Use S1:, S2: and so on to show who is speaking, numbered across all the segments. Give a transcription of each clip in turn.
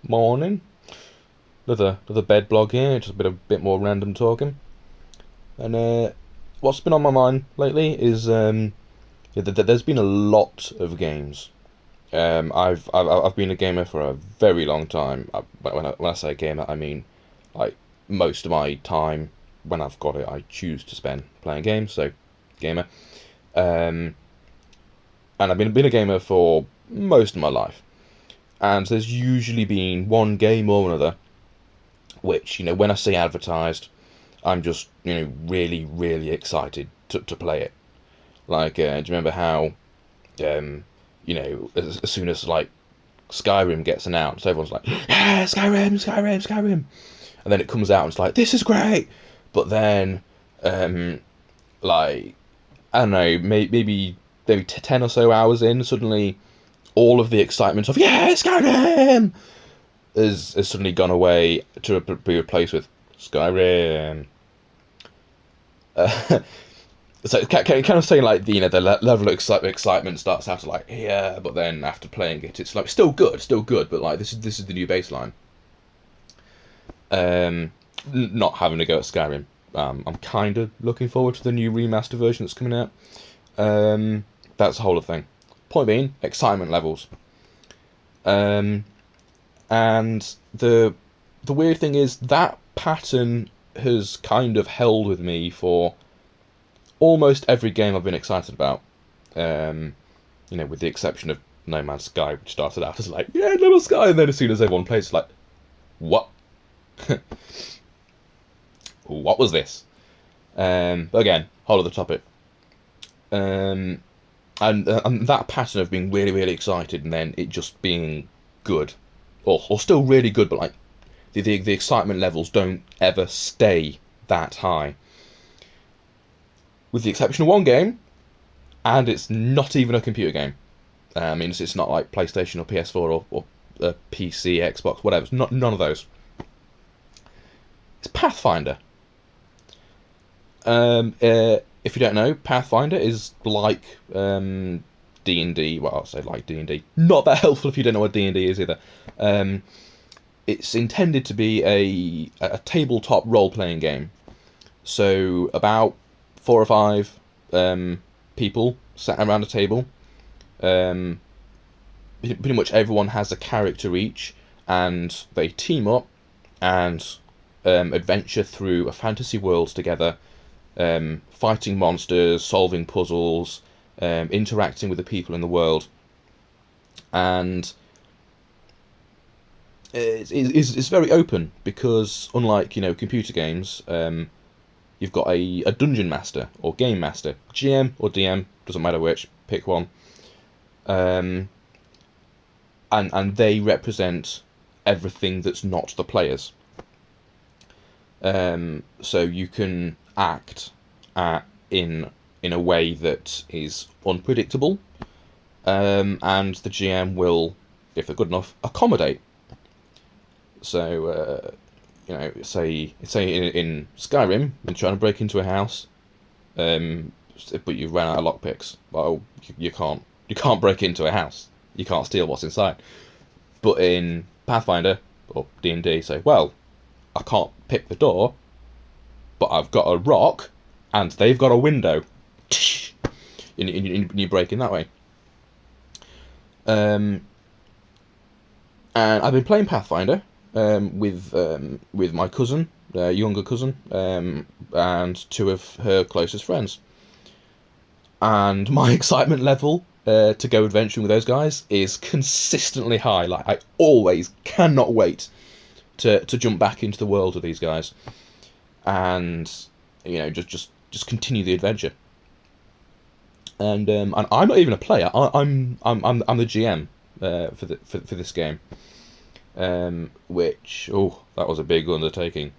S1: Morning. Another bed blog here, just a bit more random talking. And what's been on my mind lately is yeah, there's been a lot of games. I've been a gamer for a very long time. When I say gamer, I mean like most of my time when I've got it, I choose to spend playing games. So gamer. Um, and I've been a gamer for most of my life. And there's usually been one game or another which, when I see advertised, I'm just, really, really excited to play it. Like, do you remember how, um, as soon as, like, Skyrim gets announced, everyone's like, yeah, Skyrim, Skyrim, Skyrim. And then it comes out and it's like, this is great. But then, um, like, I don't know, maybe 10 or so hours in, suddenly all of the excitement of, yeah, Skyrim has suddenly gone away to be replaced with Skyrim. Uh, so kind of saying like the level of excitement starts after like yeah, but then after playing it, it's like still good, but like this is the new baseline. Not having to go at Skyrim. I'm kind of looking forward to the new remaster version that's coming out. That's the whole of thing. Point being, excitement levels. Um, and the weird thing is that pattern has kind of held with me for almost every game I've been excited about. Um, with the exception of No Man's Sky, which started out as like, yeah, No Man's Sky, and then as soon as everyone plays, it's like, what? What was this? But again, whole other topic. Um, and that pattern of being really, really excited and then it just being good, or still really good, but like the excitement levels don't ever stay that high. With the exception of one game, and it's not even a computer game. I mean, it's not like PlayStation or PS4 or PC, Xbox, whatever. It's not none of those. It's Pathfinder. If you don't know, Pathfinder is like D&D. Well, I'll say like D&D. Not that helpful if you don't know what D&D is either. Um, it's intended to be a tabletop role playing game. So about 4 or 5 people sat around a table. Um, Pretty much everyone has a character each, and they team up and adventure through a fantasy world together, fighting monsters, solving puzzles, interacting with the people in the world, and it's very open because unlike computer games, you've got a dungeon master or game master, GM or DM, doesn't matter which, pick one. Um, and they represent everything that's not the players. So you can act in a way that is unpredictable, and the GM will, if they're good enough, accommodate. So say in Skyrim, you're trying to break into a house, um, but you've run out of lockpicks. Well, you can't break into a house. You can't steal what's inside. But in Pathfinder or D&D, say, well, I can't pick the door, but I've got a rock, and they've got a window. And you break in that way. Um, and I've been playing Pathfinder with my cousin, younger cousin, and 2 of her closest friends. And my excitement level to go adventuring with those guys is consistently high. Like I always cannot wait to jump back into the world of these guys, and just continue the adventure. And I'm not even a player. I'm the GM for this game, which that was a big undertaking.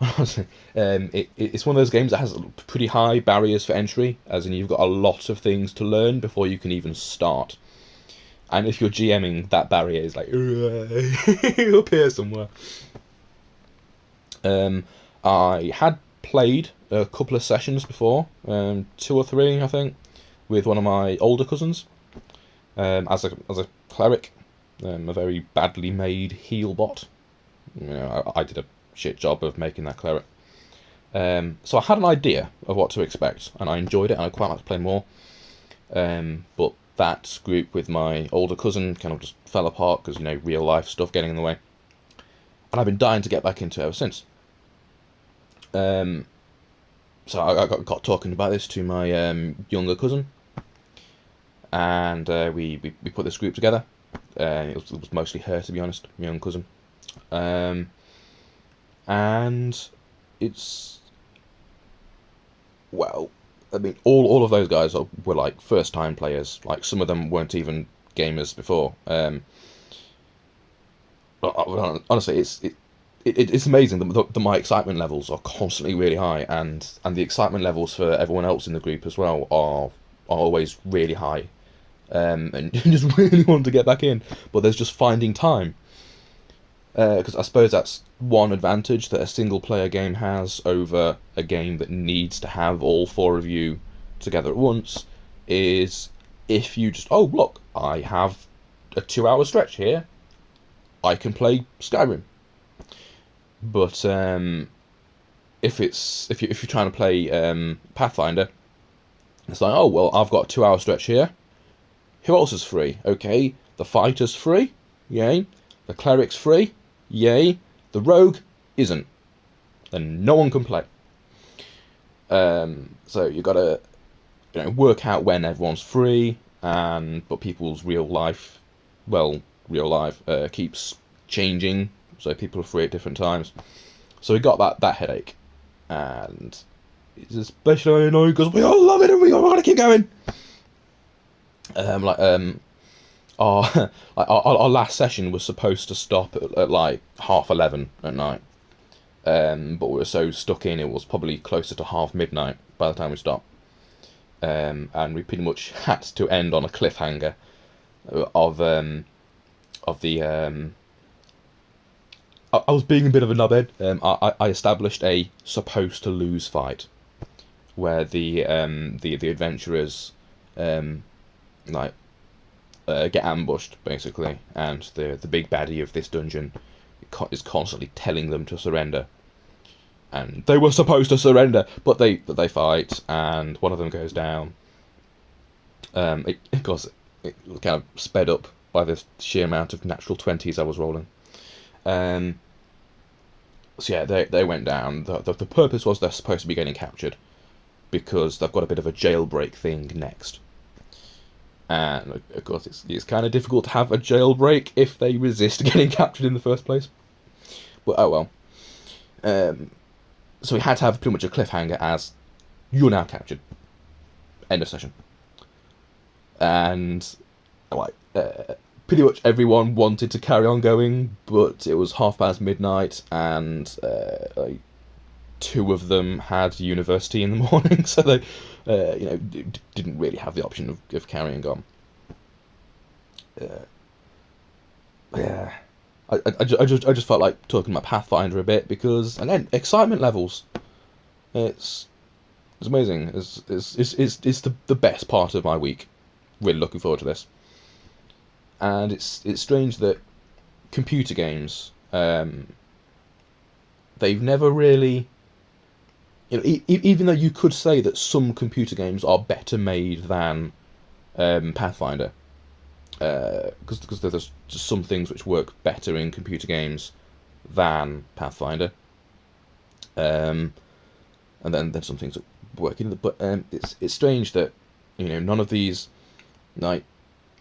S1: It's one of those games that has pretty high barriers for entry, as in you've got a lot of things to learn before you can even start. And if you're GMing, that barrier is like up here somewhere. Um, I had played a couple of sessions before, 2 or 3, I think, with one of my older cousins, as a cleric. a very badly made heal bot. I did a shit job of making that cleric. So I had an idea of what to expect, and I enjoyed it, and I'd quite like to play more. But that group with my older cousin kind of just fell apart because, real life stuff getting in the way. And I've been dying to get back into it ever since. So I got talking about this to my younger cousin, and we put this group together. It was mostly her, to be honest, my young cousin. And it's, well, I mean, all of those guys were like first time players. Like, some of them weren't even gamers before. Honestly, it's amazing that my excitement levels are constantly really high, and the excitement levels for everyone else in the group as well are always really high. And you just really want to get back in, but there's just finding time. Because I suppose that's one advantage that a single player game has over a game that needs to have all four of you together at once, is if you just, oh look, I have a 2 hour stretch here, I can play Skyrim. But if you're trying to play Pathfinder, it's like, oh well, I've got a 2 hour stretch here. Who else is free? Okay, the fighter's free, yay. The cleric's free, yay. The rogue isn't, and no one can play. So you got to work out when everyone's free, but people's real life keeps changing, so people are free at different times. So we got that headache, and it's especially annoying because we all love it and we all want to keep going. Our last session was supposed to stop at like 11:30 at night, but we were so stuck in, it was probably closer to midnight by the time we stopped, and we pretty much had to end on a cliffhanger of the. I was being a bit of a knobhead. I established a supposed to lose fight where the adventurers get ambushed basically, and the big baddie of this dungeon is constantly telling them to surrender, and they were supposed to surrender, but they fight, and one of them goes down. It was kind of sped up by the sheer amount of natural 20s I was rolling. So yeah, they went down. The purpose was they're supposed to be getting captured because they've got a bit of a jailbreak thing next. And of course, it's kind of difficult to have a jailbreak if they resist getting captured in the first place. But oh well. So we had to have pretty much a cliffhanger as, you're now captured. End of session. And pretty much everyone wanted to carry on going, but it was midnight, and two of them had university in the morning, so they didn't really have the option of carrying on. Yeah, I just felt like talking about Pathfinder a bit because, again, excitement levels. It's amazing. It's the best part of my week. Really looking forward to this. And it's strange that computer games, they've never really, even though you could say that some computer games are better made than Pathfinder, because there's just some things which work better in computer games than Pathfinder, and then there's some things that work in it. But it's strange that none of these like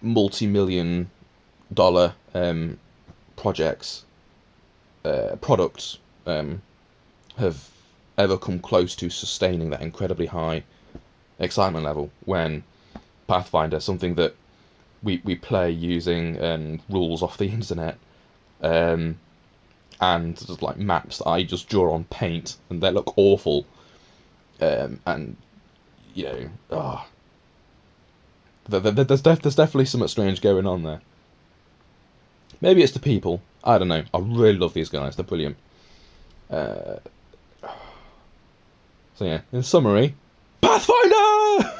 S1: multi-million dollar products have ever come close to sustaining that incredibly high excitement level, when Pathfinder, something that we play using rules off the internet, and just like maps that I just draw on paint and they look awful, and there's definitely something strange going on there. Maybe it's the people. I don't know. I really love these guys. They're brilliant. So yeah, in summary, Pathfinder!